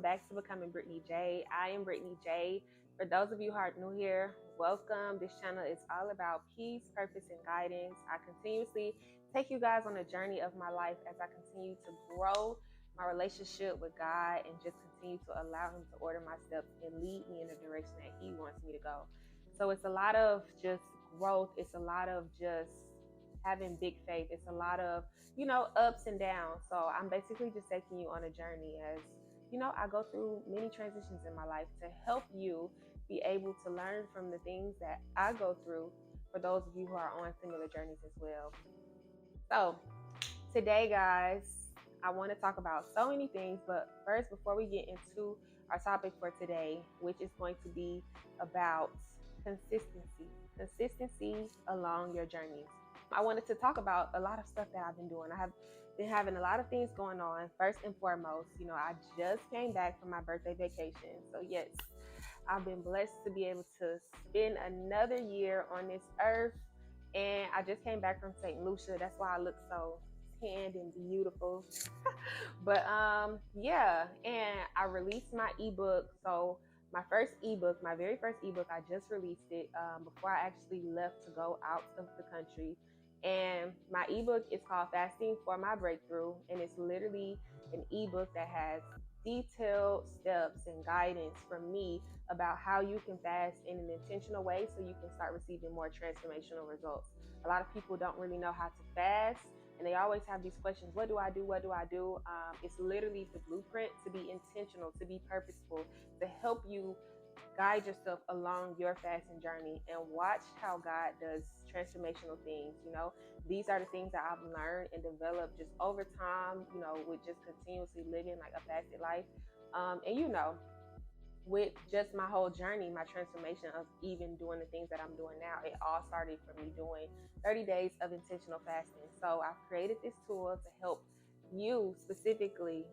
back to Becoming Brittany J. I am Brittany J. For those of you who are new here, welcome. This channel is all about peace, purpose, and guidance. I continuously take you guys on a journey of my life as I continue to grow my relationship with God and just continue to allow Him to order my steps and lead me in the direction that He wants me to go. So it's a lot of just growth. It's a lot of just having big faith. It's a lot of, ups and downs. So I'm basically just taking you on a journey as, I go through many transitions in my life to help you be able to learn from the things that I go through for those of you who are on similar journeys as well. So today, guys, I want to talk about so many things, but first, before we get into our topic for today, which is going to be about consistency along your journeys. I wanted to talk about a lot of stuff that I've been doing. I have been having a lot of things going on. First and foremost, I just came back from my birthday vacation. So, yes, I've been blessed to be able to spend another year on this earth. And I just came back from St. Lucia. That's why I look so tanned and beautiful. But yeah, and I released my ebook. So my very first ebook, I just released it before I actually left to go out of the country. And my ebook is called Fasting for My Breakthrough, and it's literally an ebook that has detailed steps and guidance from me about how you can fast in an intentional way so you can start receiving more transformational results. A lot of people don't really know how to fast, and they always have these questions: what do I do? What do I do? It's literally the blueprint to be intentional, to be purposeful, to help you guide yourself along your fasting journey and watch how God does transformational things. These are the things that I've learned and developed just over time, with just continuously living like a fasted life. And with just my whole journey, my transformation of even doing the things that I'm doing now, it all started from me doing 30 days of intentional fasting. So I've created this tool to help you specifically,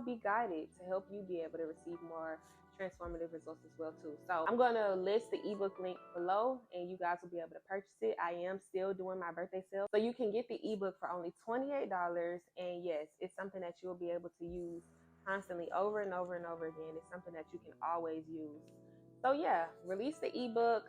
be guided, to help you be able to receive more transformative results as well too. So I'm going to list the ebook link below and you guys will be able to purchase it. I am still doing my birthday sale, so you can get the ebook for only $28. And yes, it's something that you'll be able to use constantly over and over and over again. It's something that you can always use. So yeah, release the ebook.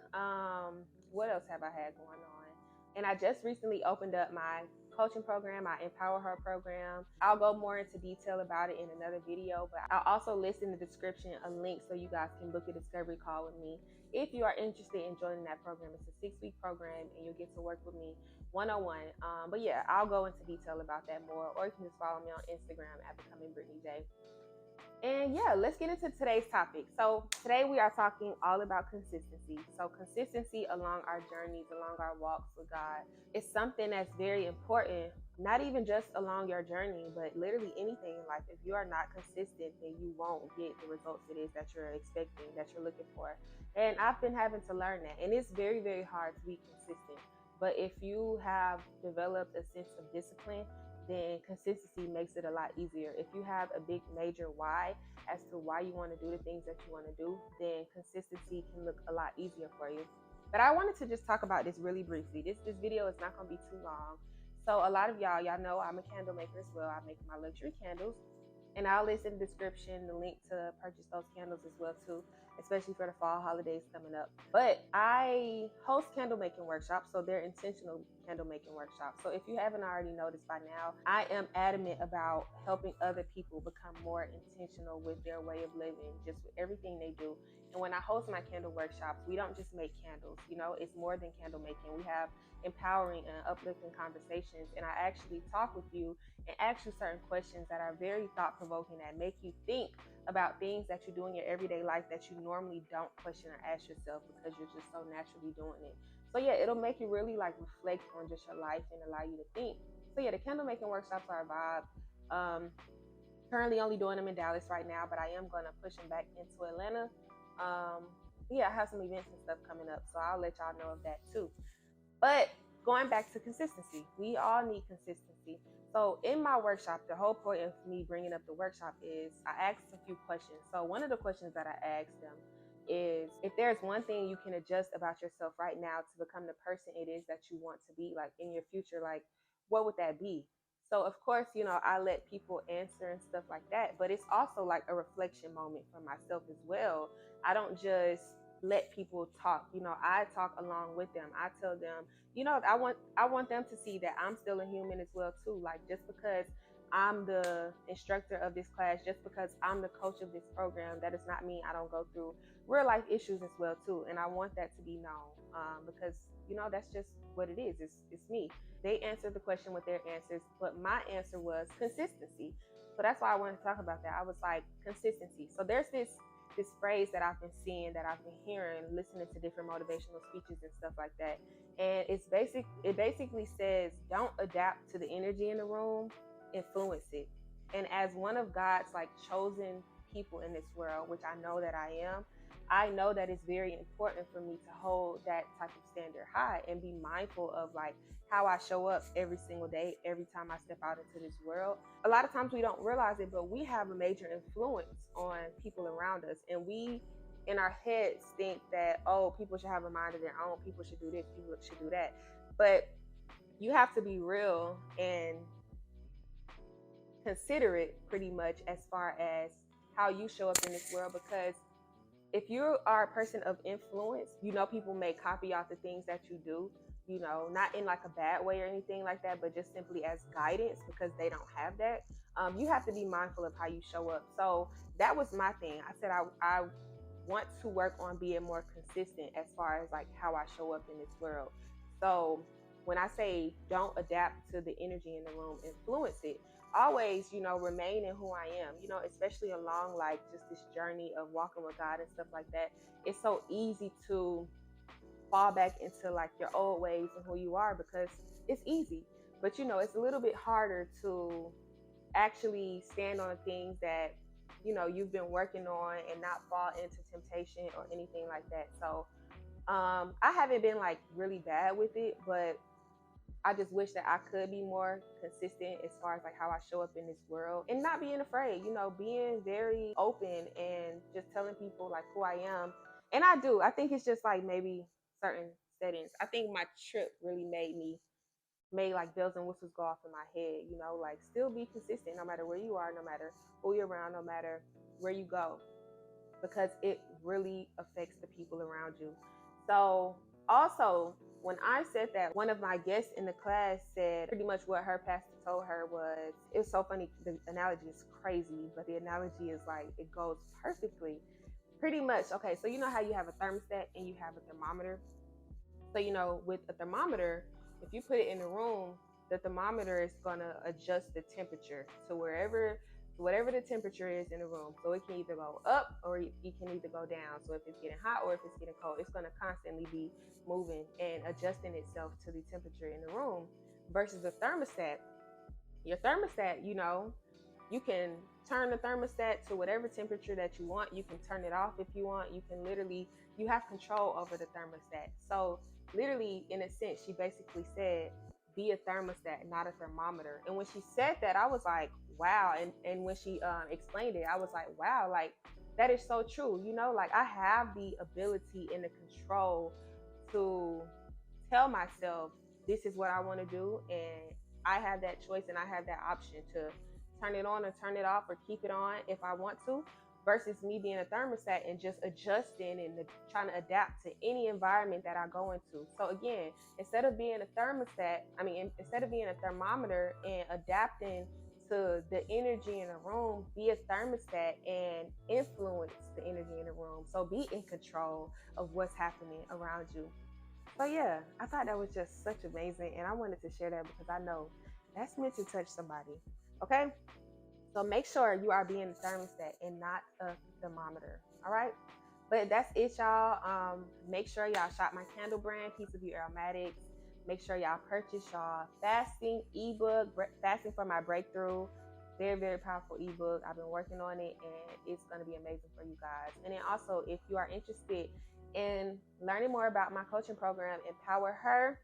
What else have I had going on? And I just recently opened up my coaching program, my Empower Her program. I'll go more into detail about it in another video, but I'll also list in the description a link so you guys can book a discovery call with me if you are interested in joining that program. It's a 6-week program and you'll get to work with me one-on-one. But yeah, I'll go into detail about that more, or you can just follow me on Instagram at Becoming Brittany J. And yeah, let's get into today's topic. So today we are talking all about consistency. So consistency along our journeys, along our walks with God, is something that's very important, not even just along your journey, but literally anything in life. If you are not consistent, then you won't get the results it is that you're expecting, that you're looking for. And I've been having to learn that. And it's very, very hard to be consistent. But if you have developed a sense of discipline, then consistency makes it a lot easier. If you have a big major why as to why you want to do the things that you want to do, then consistency can look a lot easier for you. But I wanted to just talk about this really briefly. This video is not going to be too long. So a lot of y'all know I'm a candle maker as well. I make my luxury candles. And I'll list in the description the link to purchase those candles as well too, especially for the fall holidays coming up. But I host candle making workshops, so they're intentional candle making workshops. So if you haven't already noticed by now, I am adamant about helping other people become more intentional with their way of living, just with everything they do. And when I host my candle workshops, we don't just make candles, it's more than candle making. We have empowering and uplifting conversations, and I actually talk with you and ask you certain questions that are very thought-provoking, that make you think about things that you do in your everyday life that you normally don't question or ask yourself because you're just so naturally doing it. So yeah, it'll make you really reflect on just your life and allow you to think. So yeah, the candle making workshops are a vibe. Currently only doing them in Dallas right now, but I am going to push them back into Atlanta. Yeah, I have some events and stuff coming up, so I'll let y'all know of that too. But going back to consistency, we all need consistency. So in my workshop, the whole point of me bringing up the workshop is I asked a few questions. So one of the questions that I asked them is, if there's one thing you can adjust about yourself right now to become the person it is that you want to be, in your future, what would that be? So of course, I let people answer and stuff like that, but it's also like a reflection moment for myself as well. I don't just let people talk. I talk along with them. I tell them, I want them to see that I'm still a human as well too. Like, just because I'm the instructor of this class, just because I'm the coach of this program, that does not mean I don't go through real life issues as well too. And I want that to be known, because that's just what it is. It's me. They answered the question with their answers, but my answer was consistency. So that's why I wanted to talk about that. I was like, consistency. So there's this phrase that I've been seeing, that I've been hearing, listening to different motivational speeches and stuff like that. And it basically says, don't adapt to the energy in the room, influence it. And as one of God's like chosen people in this world, which I know that I am, I know that it's very important for me to hold that type of standard high and be mindful of like how I show up every single day, every time I step out into this world. A lot of times we don't realize it, but we have a major influence on people around us. And we, in our heads, think that, oh, people should have a mind of their own, people should do this, people should do that. But you have to be real and considerate pretty much as far as how you show up in this world, because if you are a person of influence, people may copy off the things that you do, not in like a bad way or anything like that, but just simply as guidance, because they don't have that. You have to be mindful of how you show up. So that was my thing. I said I want to work on being more consistent as far as like how I show up in this world. So when I say don't adapt to the energy in the room, influence it. Always, remain in who I am, especially along like just this journey of walking with God and stuff like that. It's so easy to fall back into like your old ways and who you are, because it's easy. But it's a little bit harder to actually stand on things that you've been working on and not fall into temptation or anything like that. So I haven't been like really bad with it, but I just wish that I could be more consistent as far as like how I show up in this world, and not being afraid, being very open and just telling people like who I am. And I do. I think it's just like maybe certain settings. I think my trip really made like bells and whistles go off in my head, like still be consistent no matter where you are, no matter who you're around, no matter where you go, because it really affects the people around you. So, also, when I said that, one of my guests in the class said pretty much what her pastor told her was, it was so funny. The analogy is crazy, but the analogy is like, it goes perfectly. Pretty much, okay, so you know how you have a thermostat and you have a thermometer? So, with a thermometer, if you put it in a room, the thermometer is going to adjust the temperature to whatever the temperature is in the room. So it can either go up or it can either go down. So if it's getting hot or if it's getting cold, it's going to constantly be moving and adjusting itself to the temperature in the room. Versus a thermostat. Your thermostat, you can turn the thermostat to whatever temperature that you want. You can turn it off if you want. You have control over the thermostat. So literally, in a sense, she basically said, be a thermostat, not a thermometer. And when she said that, I was like, wow. And when she explained it, I was like, wow, like that is so true. Like I have the ability and the control to tell myself this is what I want to do, and I have that choice and I have that option to turn it on or turn it off or keep it on if I want to, versus me being a thermostat and just adjusting and trying to adapt to any environment that I go into. So again, instead of being a instead of being a thermometer and adapting to the energy in a room, be a thermostat and influence the energy in the room. So be in control of what's happening around you. So yeah, I thought that was just such amazing, and I wanted to share that because I know that's meant to touch somebody. Okay, so make sure you are being a thermostat and not a thermometer. All right, but that's it, y'all. Make sure y'all shop my candle brand, Peace of You Aromatics. Make sure y'all purchase y'all fasting ebook, Fasting for My Breakthrough. Very, very powerful ebook. I've been working on it, and it's going to be amazing for you guys. And then also, if you are interested in learning more about my coaching program, Empower Her,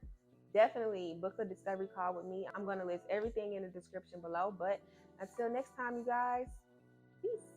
definitely book a discovery call with me. I'm going to list everything in the description below. But until next time, you guys, peace.